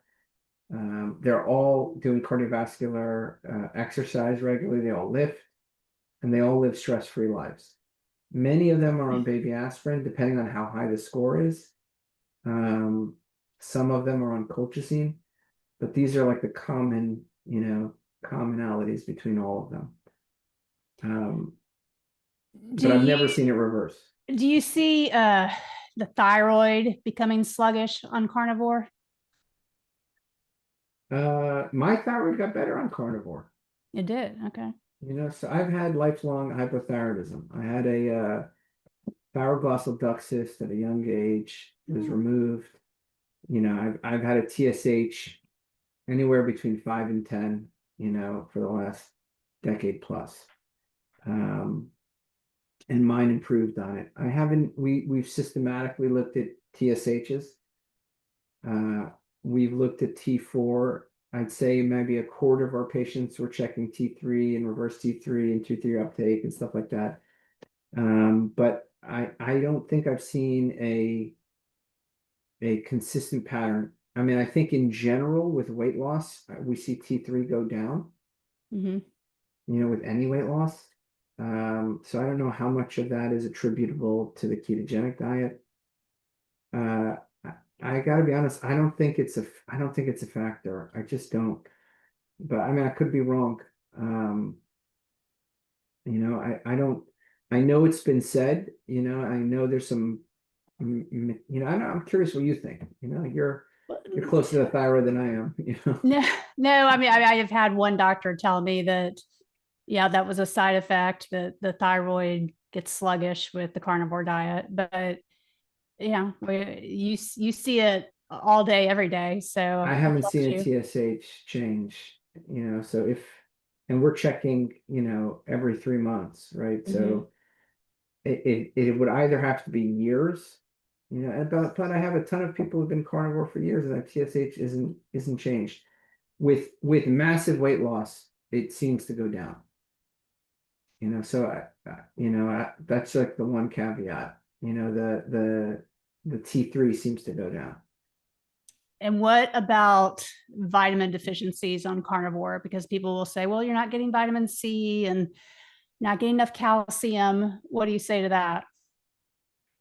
They're all doing cardiovascular exercise regularly. They all lift, and they all live stress-free lives. Many of them are on baby aspirin, depending on how high the score is. Some of them are on colchicine, but these are like the commonalities between all of them. Do But I've never you seen it reverse. do you see the thyroid becoming sluggish on carnivore? My thyroid got better on carnivore. It did. Okay. So I've had lifelong hypothyroidism. I had a thyroglossal duct cyst at a young age. It was removed. I've had a TSH anywhere between 5 and 10, for the last decade plus. And mine improved on it. I haven't, we've systematically looked at TSHs. We've looked at T4. I'd say maybe a quarter of our patients were checking T3 and reverse T3 and T3 uptake and stuff like that. But I don't think I've seen a consistent pattern. I mean, I think in general with weight loss, we see T3 go down, with any weight loss. So I don't know how much of that is attributable to the ketogenic diet. I gotta be honest, I don't think it's a factor. I just don't. But I mean, I could be wrong. I don't. I know it's been said. I know there's some. I'm curious what you think. You're closer to the thyroid than I am. No, no. I mean, I've had one doctor tell me that, yeah, that was a side effect, that the thyroid gets sluggish with the carnivore diet. But yeah, you see it all day, every day. So I it haven't tells seen a you. TSH change. So and we're checking, every 3 months, right? So it would either have to be years, but I have a ton of people who've been carnivore for years and that TSH isn't changed. With massive weight loss, it seems to go down. So that's like the one caveat. The T3 seems to go down. And what about vitamin deficiencies on carnivore? Because people will say, well, you're not getting vitamin C and not getting enough calcium. What do you say to that?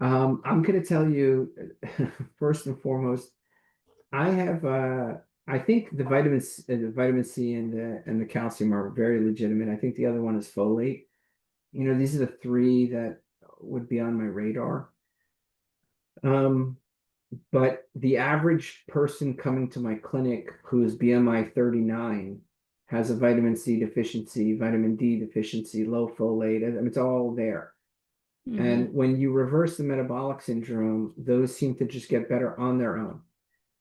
I'm going to tell you, first and foremost, I think the vitamin C and the calcium are very legitimate. I think the other one is folate. These are the three that would be on my radar. But the average person coming to my clinic who's BMI 39 has a vitamin C deficiency, vitamin D deficiency, low folate. I mean, it's all there. And when you reverse the metabolic syndrome, those seem to just get better on their own,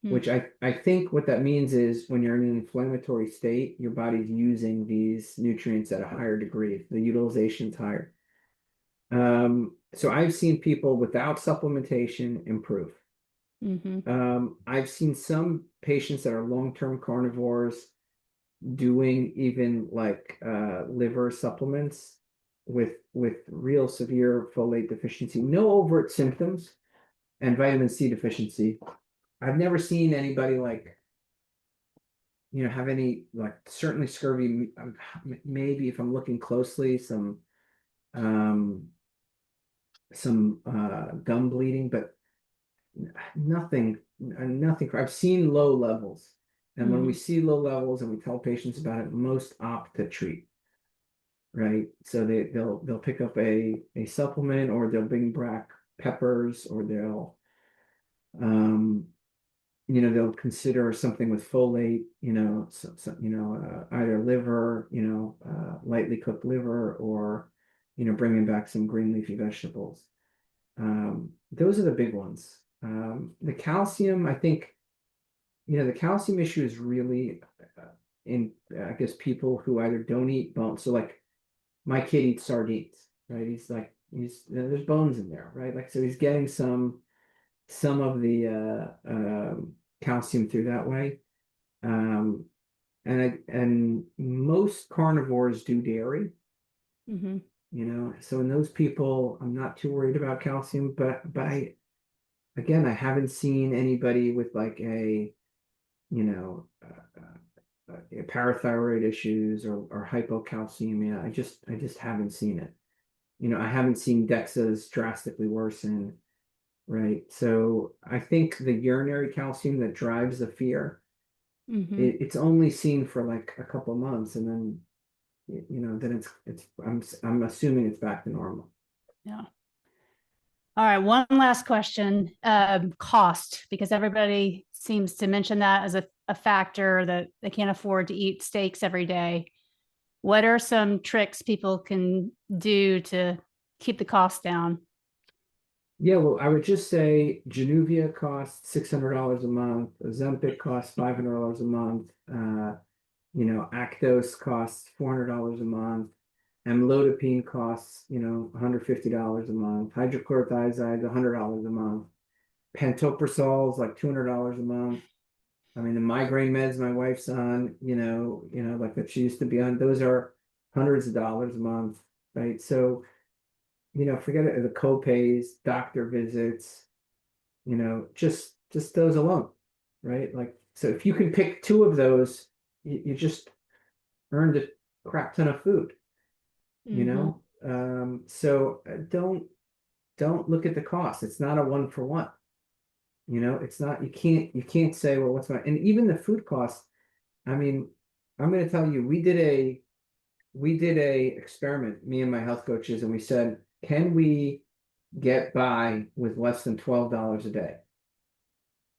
which I think what that means is when you're in an inflammatory state, your body's using these nutrients at a higher degree. The utilization's higher. So I've seen people without supplementation improve. I've seen some patients that are long-term carnivores doing even like liver supplements with real severe folate deficiency, no overt symptoms, and vitamin C deficiency. I've never seen anybody like have any, like, certainly scurvy, maybe if I'm looking closely, some gum bleeding, but nothing. I've seen low levels, and when we see low levels and we tell patients about it, most opt to treat, right? So they'll pick up a supplement, or they'll bring back peppers, or they'll they'll consider something with folate, either liver, lightly cooked liver, or, bringing back some green leafy vegetables. Those are the big ones. The calcium, I think, the calcium issue is really in, I guess, people who either don't eat bones. So like my kid eats sardines, right? There's bones in there, right? Like, so he's getting some of the calcium through that way. And most carnivores do dairy, Mm-hmm. So in those people, I'm not too worried about calcium, but again, I haven't seen anybody with like parathyroid issues or hypocalcemia. I just haven't seen it. I haven't seen DEXAs drastically worsen, right? So I think the urinary calcium that drives the fear, Mm-hmm. it's only seen for like a couple of months, and then then I'm assuming it's back to normal. Yeah. All right. One last question. Cost, because everybody seems to mention that as a factor that they can't afford to eat steaks every day. What are some tricks people can do to keep the cost down? Yeah, well, I would just say Januvia costs $600 a month. Ozempic costs $500 a month. Actos costs $400 a month. Amlodipine costs, $150 a month. Hydrochlorothiazide, $100 a month. Pantoprazole is like $200 a month. I mean, the migraine meds my wife's on, like that she used to be on, those are hundreds of dollars a month, right? So, forget it, the co-pays, doctor visits, just those alone, right? Like, so if you can pick two of those, you just earned a crap ton of food, Mm-hmm. So don't look at the cost. It's not a one for one. It's not, you can't say, well, what's my, and even the food cost. I mean, I'm going to tell you, we did a experiment, me and my health coaches, and we said, can we get by with less than $12 a day?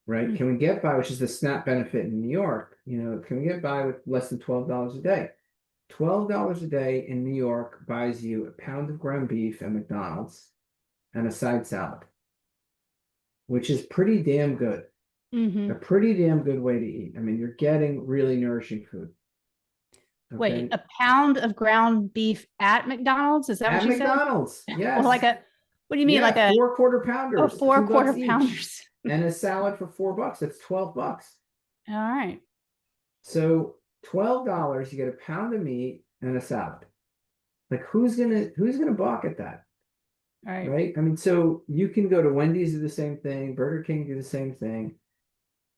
Right? Can we get by, which is the SNAP benefit in New York? Can we get by with less than $12 a day? $12 a day in New York buys you a pound of ground beef at McDonald's and a side salad, which is pretty damn good. Mm-hmm. A pretty damn good way to eat. I mean, you're getting really nourishing food. Wait, Okay. a pound of ground beef at McDonald's? Is that what At you said? McDonald's, Well, yes. what do you mean? Yeah, Like four quarter a pounders, four quarter $2 each, pounders? and a salad for $4. That's $12. All right. So $12, you get a pound of meat and a salad. Like, who's gonna balk at that? All right. Right? I mean, so you can go to Wendy's, do the same thing, Burger King, do the same thing,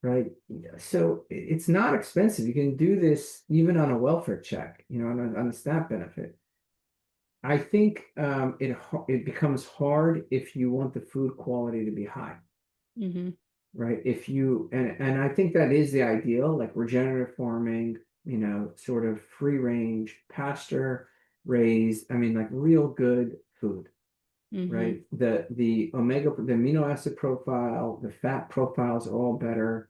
right? So it's not expensive. You can do this even on a welfare check, on a SNAP benefit. I think it becomes hard if you want the food quality to be high, Mm-hmm. right? If you and I think that is the ideal, like regenerative farming, sort of free range, pasture raised. I mean, like real good food, Mm-hmm. right? The amino acid profile, the fat profiles are all better,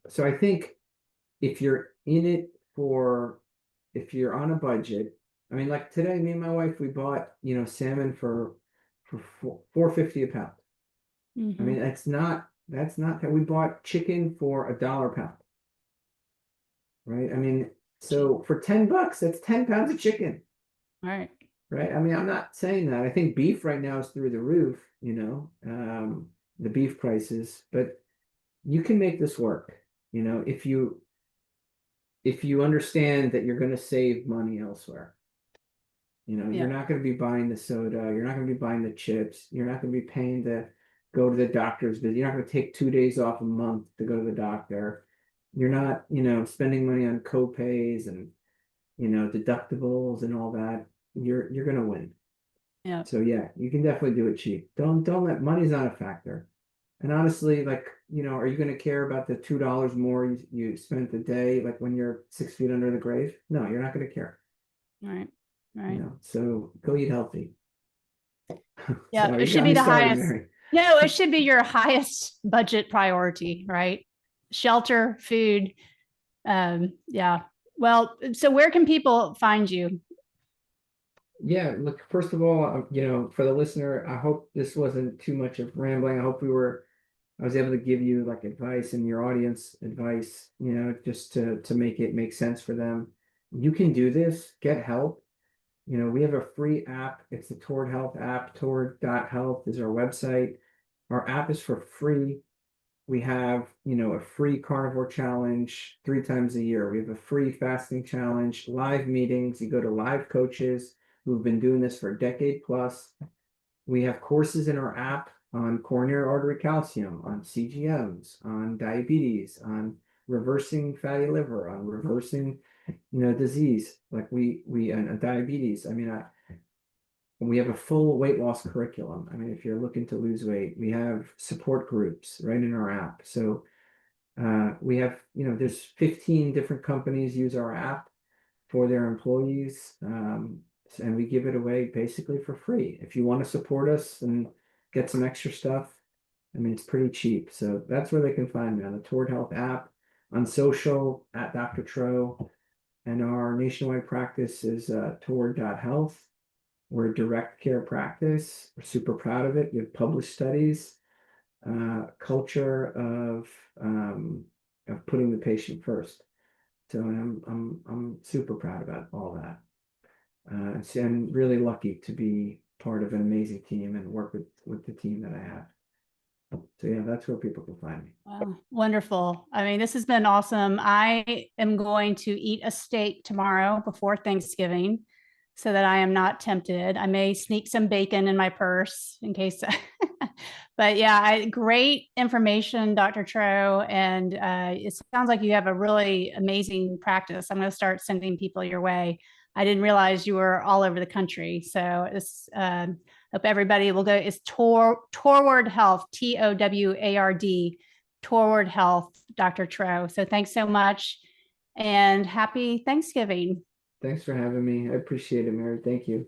So I think if you're in it for, if you're on a budget, I mean, like today, me and my wife, we bought, salmon for $4.50 a pound. I Mm-hmm. mean, that's not that we bought chicken for $1 a pound, right? I mean, so for $10, that's 10 pounds of chicken, All right. right? I mean, I'm not saying that. I think beef right now is through the roof, the beef prices, but you can make this work, if you understand that you're going to save money elsewhere. You're Yeah. not going to be buying the soda. You're not going to be buying the chips. You're not going to be paying to go to the doctor's visit. You're not going to take 2 days off a month to go to the doctor. You're not, spending money on co-pays and, deductibles and all that. You're going to win. Yeah. So yeah, you can definitely do it cheap. Don't let, money's not a factor. And honestly, like, are you going to care about the $2 more you spent a day, like when you're 6 feet under the grave? No, you're not going to care. All right. All right. So go eat healthy. Yeah. So It you should got be me the started, highest. Mary. No, it should be your highest budget priority, right? Shelter, food. Yeah. Well, so where can people find you? Yeah, look, first of all, for the listener, I hope this wasn't too much of rambling. I was able to give you like advice and your audience advice, just to make it make sense for them. You can do this, get help. We have a free app. It's the Toward Health app. Toward.health is our website. Our app is for free. We have, a free carnivore challenge 3 times a year. We have a free fasting challenge, live meetings. You go to live coaches who've been doing this for a decade plus. We have courses in our app on coronary artery calcium, on CGMs, on diabetes, on reversing fatty liver, on reversing, disease like we and diabetes. I mean, we have a full weight loss curriculum. I mean, if you're looking to lose weight, we have support groups right in our app. So we have, there's 15 different companies use our app for their employees. And we give it away basically for free. If you want to support us and get some extra stuff, I mean, it's pretty cheap. So that's where they can find me on the Toward Health app, on social at Dr. Tro. And our nationwide practice is Toward.health. We're a direct care practice. We're super proud of it. We have published studies, culture of putting the patient first. So I'm super proud about all that. So I'm really lucky to be part of an amazing team and work with the team that I have. So yeah, that's where people can find me. Wow, wonderful. I mean, this has been awesome. I am going to eat a steak tomorrow before Thanksgiving so that I am not tempted. I may sneak some bacon in my purse in case. But yeah, great information, Dr. Tro. And it sounds like you have a really amazing practice. I'm going to start sending people your way. I didn't realize you were all over the country. So it's hope everybody will go. It's Toward Health, TOWARD, Toward Health, Dr. Tro. So thanks so much and happy Thanksgiving. Thanks for having me. I appreciate it, Mary. Thank you.